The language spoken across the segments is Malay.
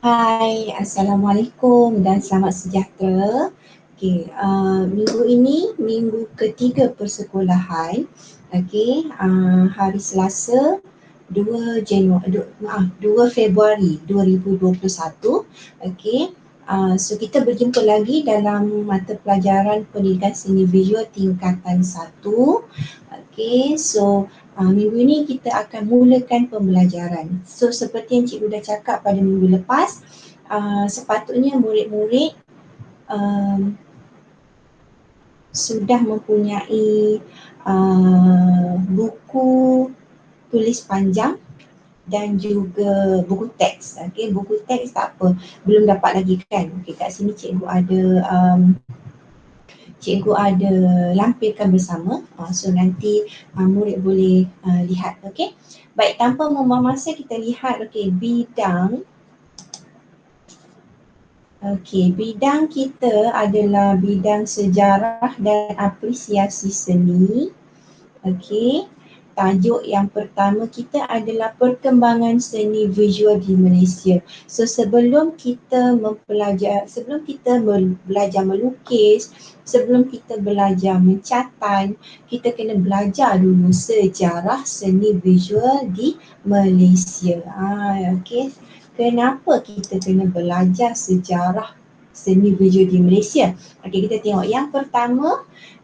Hai, Assalamualaikum dan selamat sejahtera. Minggu ini minggu ketiga persekolahan. Hari Selasa 2 Februari 2021. So kita berjumpa lagi dalam mata pelajaran pendidikan seni visual tingkatan 1. Minggu ini kita akan mulakan pembelajaran. So seperti yang cikgu dah cakap pada minggu lepas, sepatutnya murid-murid sudah mempunyai buku tulis panjang dan juga buku teks. Buku teks tak apa, belum dapat lagi kan. Kat sini cikgu ada lampirkan bersama. So nanti murid boleh lihat. Baik, tanpa membuang masa kita lihat bidang kita adalah bidang sejarah dan apresiasi seni. Tajuk yang pertama kita adalah perkembangan seni visual di Malaysia. So sebelum kita belajar melukis, sebelum kita belajar mencatat, kita kena belajar dulu sejarah seni visual di Malaysia. Kenapa kita kena belajar sejarah seni visual di Malaysia? Kita tengok yang pertama.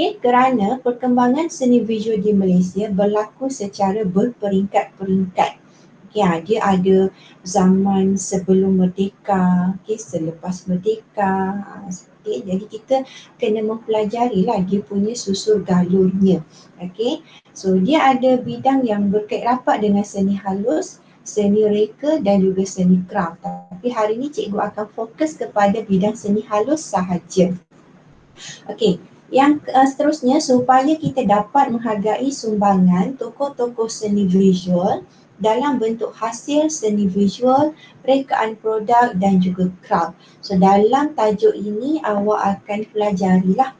Kerana perkembangan seni visual di Malaysia berlaku secara berperingkat-peringkat. Dia ada zaman sebelum merdeka, selepas merdeka. Jadi kita kena mempelajari lah dia punya susur galurnya. So dia ada bidang yang berkait rapat dengan seni halus, seni reka dan juga seni kraft. Tapi hari ini cikgu akan fokus kepada bidang seni halus sahaja. Yang seterusnya, supaya kita dapat menghargai sumbangan tokoh-tokoh seni visual dalam bentuk hasil seni visual, rekaan produk dan juga kraft. So dalam tajuk ini awak akan pelajarilah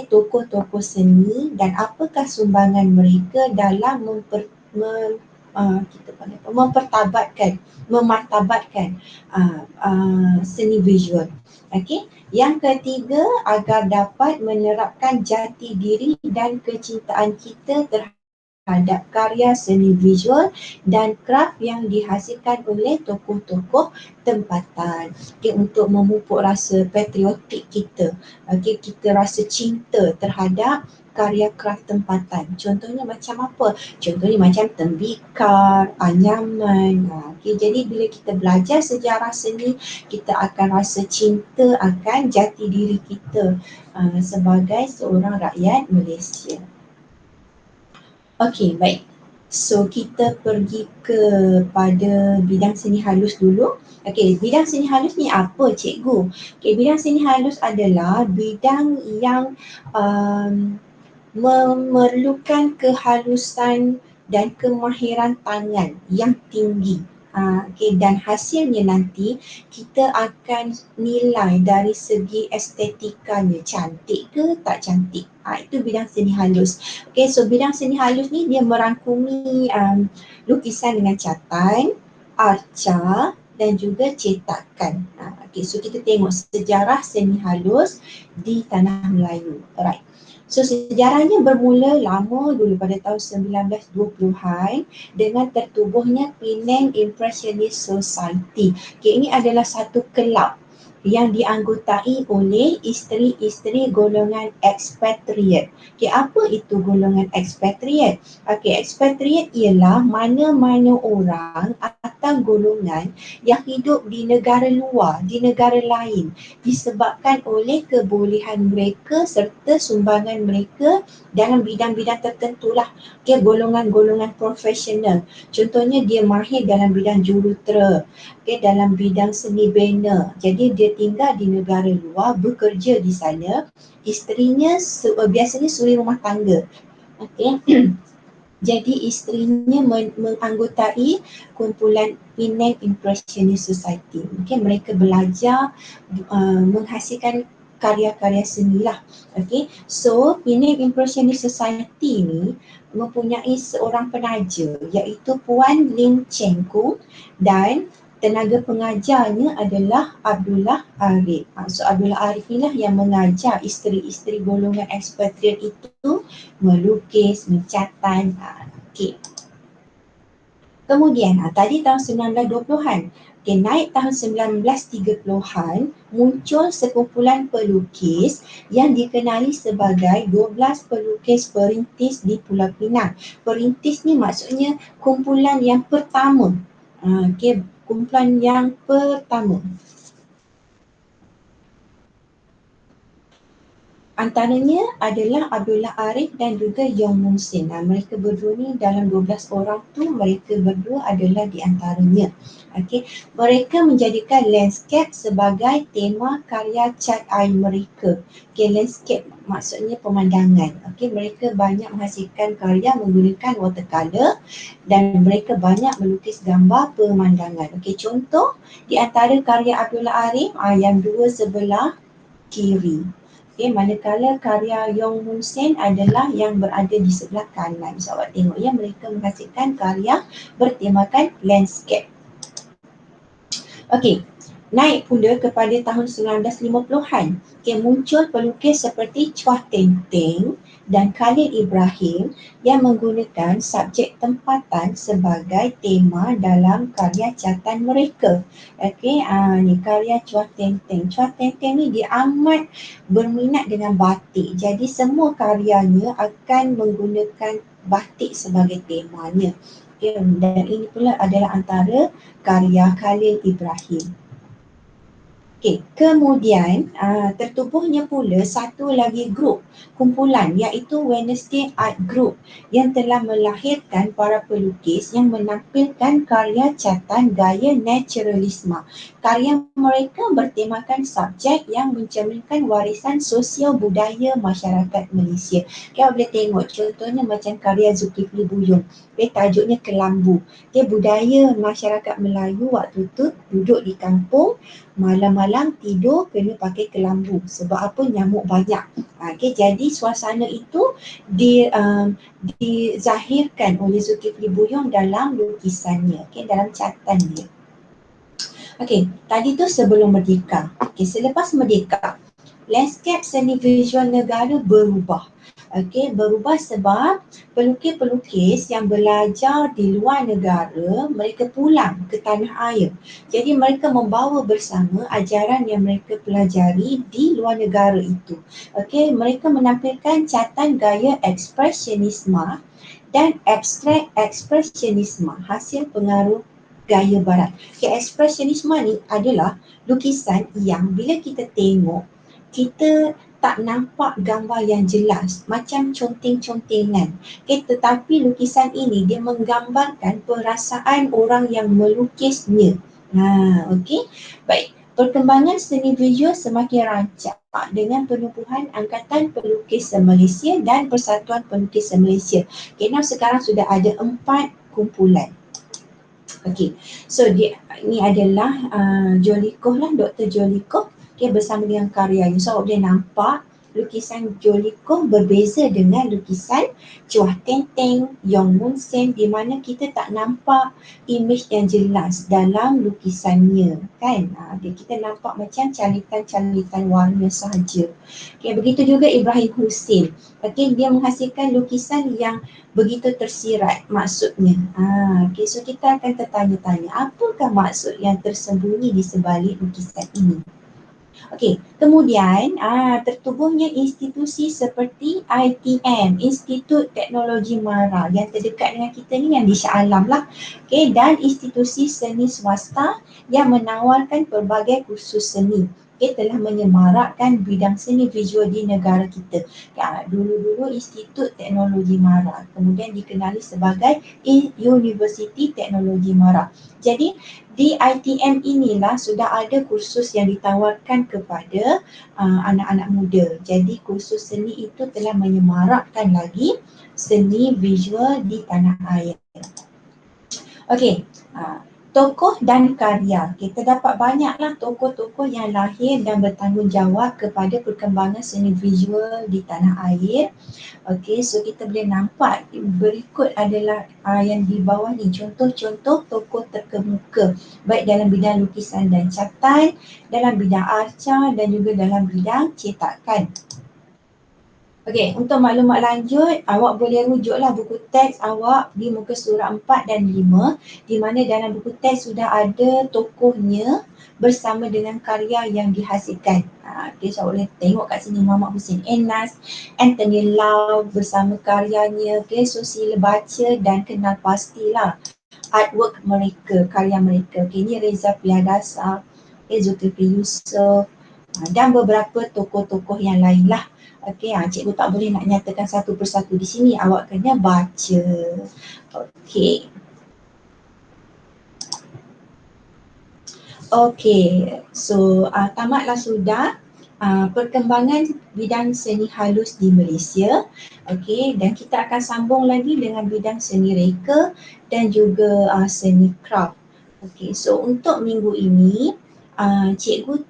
tokoh-tokoh seni dan apakah sumbangan mereka dalam memartabatkan seni visual. Yang ketiga, agar dapat menerapkan jati diri dan kecintaan kita terhadap karya seni visual dan kraft yang dihasilkan oleh tokoh-tokoh tempatan. Untuk memupuk rasa patriotik kita. Kita rasa cinta terhadap karya kraft tempatan. Contohnya macam apa? Contohnya macam tembikar, anyaman. Jadi bila kita belajar sejarah seni, kita akan rasa cinta akan jati diri kita sebagai seorang rakyat Malaysia. Baik. So kita pergi kepada bidang seni halus dulu. Bidang seni halus ni apa cikgu? Bidang seni halus adalah bidang yang memerlukan kehalusan dan kemahiran tangan yang tinggi. Dan hasilnya nanti kita akan nilai dari segi estetikanya, cantik ke tak cantik. Itu bidang seni halus. So bidang seni halus ni dia merangkumi lukisan dengan catatan, arca dan juga cetakan. So kita tengok sejarah seni halus di tanah Melayu. Alright. So sejarahnya bermula lama dulu pada tahun 1920-an dengan tertubuhnya Penang Impressionist Society. Ini adalah satu kelab yang dianggotai oleh isteri-isteri golongan expatriate. Apa itu golongan expatriate? Expatriate ialah mana-mana orang atau golongan yang hidup di negara luar, di negara lain disebabkan oleh kebolehan mereka serta sumbangan mereka dalam bidang-bidang tertentulah. Golongan-golongan profesional. Contohnya dia mahir dalam bidang jurutera, dalam bidang seni bena. Jadi dia tinggal di negara luar, bekerja di sana. Isterinya biasanya suri rumah tangga. Jadi isterinya menganggotai kumpulan Penang Impressionist Society. Mereka belajar menghasilkan karya-karya seni lah. So Penang Impressionist Society ni mempunyai seorang penaja iaitu Puan Lim Cheng Kung dan tenaga pengajarnya adalah Abdullah Arif. So Abdullah Arif inilah yang mengajar isteri-isteri golongan ekspatriat itu melukis, mencatat. Okey. Kemudian tadi tahun 1920-an, naik tahun 1930-an muncul sekumpulan pelukis yang dikenali sebagai 12 pelukis perintis di Pulau Pinang. Perintis ni maksudnya kumpulan yang pertama. Kumpulan yang pertama. Antaranya adalah Abdullah Arif dan juga Yong Mun Sin. Mereka berdua ni dalam 12 orang tu, mereka berdua adalah di antaranya. Okey, mereka menjadikan landscape sebagai tema karya cat air mereka. Okey, landscape maksudnya pemandangan. Okey, mereka banyak menghasilkan karya menggunakan watercolor dan mereka banyak melukis gambar pemandangan. Okey, contoh di antara karya Abdullah Arif yang dua sebelah kiri. Manakala karya Yong Mun Sin adalah yang berada di sebelah kanan. So awak tengok ya, mereka menghasilkan karya bertemakan landscape. Okey, naik pula kepada tahun 1950-an. Muncul pelukis seperti Chua Teng Teng dan Khalil Ibrahim yang menggunakan subjek tempatan sebagai tema dalam karya catatan mereka. Okey, ni karya Chua Teng Teng. Chua Teng Teng ni dia amat berminat dengan batik. Jadi semua karyanya akan menggunakan batik sebagai temanya. Dan ini pula adalah antara karya Khalil Ibrahim. Okey, kemudian tertubuhnya pula satu lagi grup kumpulan iaitu Wednesday Art Group yang telah melahirkan para pelukis yang menampilkan karya catatan gaya naturalisme. Karya mereka bertemakan subjek yang mencerminkan warisan sosial budaya masyarakat Malaysia. Kita boleh tengok contohnya macam karya Zulkifli Buyung. Tajuknya Kelambu. Budaya masyarakat Melayu waktu tu duduk di kampung, malam-malam tidur kena pakai kelambu. Sebab apa? Nyamuk banyak. Jadi suasana itu dizahirkan oleh Zulkifli Buyung dalam lukisannya, dalam catatan dia. Tadi tu sebelum merdeka. Selepas merdeka, landscape seni visual negara berubah. Berubah sebab pelukis-pelukis yang belajar di luar negara, mereka pulang ke tanah air. Jadi mereka membawa bersama ajaran yang mereka pelajari di luar negara itu. Mereka menampilkan catatan gaya ekspresionisme dan abstrak ekspresionisme, hasil pengaruh gaya barat. Ekspresionisme ni adalah lukisan yang bila kita tengok, kita tak nampak gambar yang jelas, macam conteng-contengan. Tetapi lukisan ini dia menggambarkan perasaan orang yang melukisnya. Baik. Perkembangan seni visual semakin rancak dengan penubuhan Angkatan Pelukis Malaysia dan Persatuan Pelukis Malaysia. Sekarang sudah ada 4 kumpulan. So ini adalah Jolikoh lah, Dr. Jolikoh bersama dengan karyanya. So dia nampak lukisan Jolikoh berbeza dengan lukisan Chua Teng Teng, Yong Mun Sin, di mana kita tak nampak imej yang jelas dalam lukisannya, kan? Kita nampak macam calitan-calitan warna sahaja. Begitu juga Ibrahim Hussein. Dia menghasilkan lukisan yang begitu tersirat maksudnya. So kita akan tertanya-tanya, apakah maksud yang tersembunyi di sebalik lukisan ini? Kemudian tertubuhnya institusi seperti ITM, Institut Teknologi Mara, yang terdekat dengan kita ni, yang di Shah Alam lah. Dan institusi seni swasta yang menawarkan pelbagai kursus seni. Telah menyemarakkan bidang seni visual di negara kita. Dulu-dulu Institut Teknologi Mara, kemudian dikenali sebagai Universiti Teknologi Mara. Jadi di ITM inilah sudah ada kursus yang ditawarkan kepada anak-anak muda. Jadi kursus seni itu telah menyemarakkan lagi seni visual di tanah air. Tokoh dan karya. Kita dapat banyaklah tokoh-tokoh yang lahir dan bertanggungjawab kepada perkembangan seni visual di tanah air. Okey, so kita boleh nampak berikut adalah yang di bawah ni contoh-contoh tokoh terkemuka baik dalam bidang lukisan dan catan, dalam bidang arca dan juga dalam bidang cetakan. Okey, untuk maklumat lanjut, awak boleh rujuklah buku teks awak di muka surat 4 dan 5 di mana dalam buku teks sudah ada tokohnya bersama dengan karya yang dihasilkan. Okey, so boleh tengok kat sini Muhammad Hussein Enas, Anthony Lau bersama karyanya. Okey, so sila baca dan kenal pastilah artwork mereka, karya mereka. Okey, ni Reza Piadasa, Zulkifli Yusof dan beberapa tokoh-tokoh yang lain lah. Okey, cikgu tak boleh nak nyatakan satu persatu di sini, awak kena baca. Okey. Okey, so tamatlah sudah perkembangan bidang seni halus di Malaysia. Okey, dan kita akan sambung lagi dengan bidang seni reka dan juga seni craft. Okey, so untuk minggu ini cikgu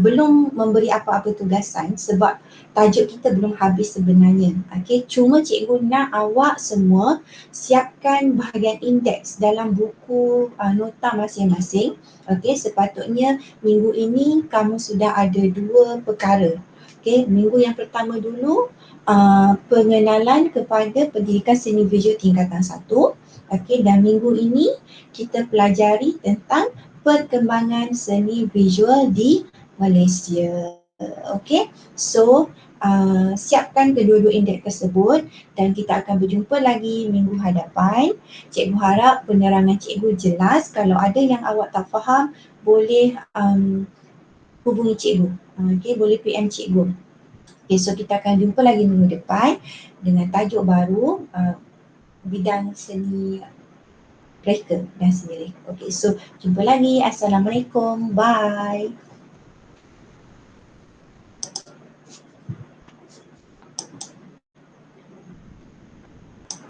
belum memberi apa-apa tugasan sebab tajuk kita belum habis sebenarnya. Okey, cuma cikgu nak awak semua siapkan bahagian indeks dalam buku nota masing-masing. Okey, sepatutnya minggu ini kamu sudah ada 2 perkara. Okey, minggu yang pertama dulu pengenalan kepada pendidikan seni visual tingkatan 1. Okey, dan minggu ini kita pelajari tentang perkembangan seni visual di Malaysia. Okey, so siapkan kedua-dua indeks tersebut dan kita akan berjumpa lagi minggu hadapan. Cikgu harap penerangan cikgu jelas. Kalau ada yang awak tak faham, boleh hubungi cikgu. Okey, boleh PM cikgu. Okay, so kita akan jumpa lagi minggu depan dengan tajuk baru bidang seni reka dan seni reka. Okay, so jumpa lagi. Assalamualaikum. Bye.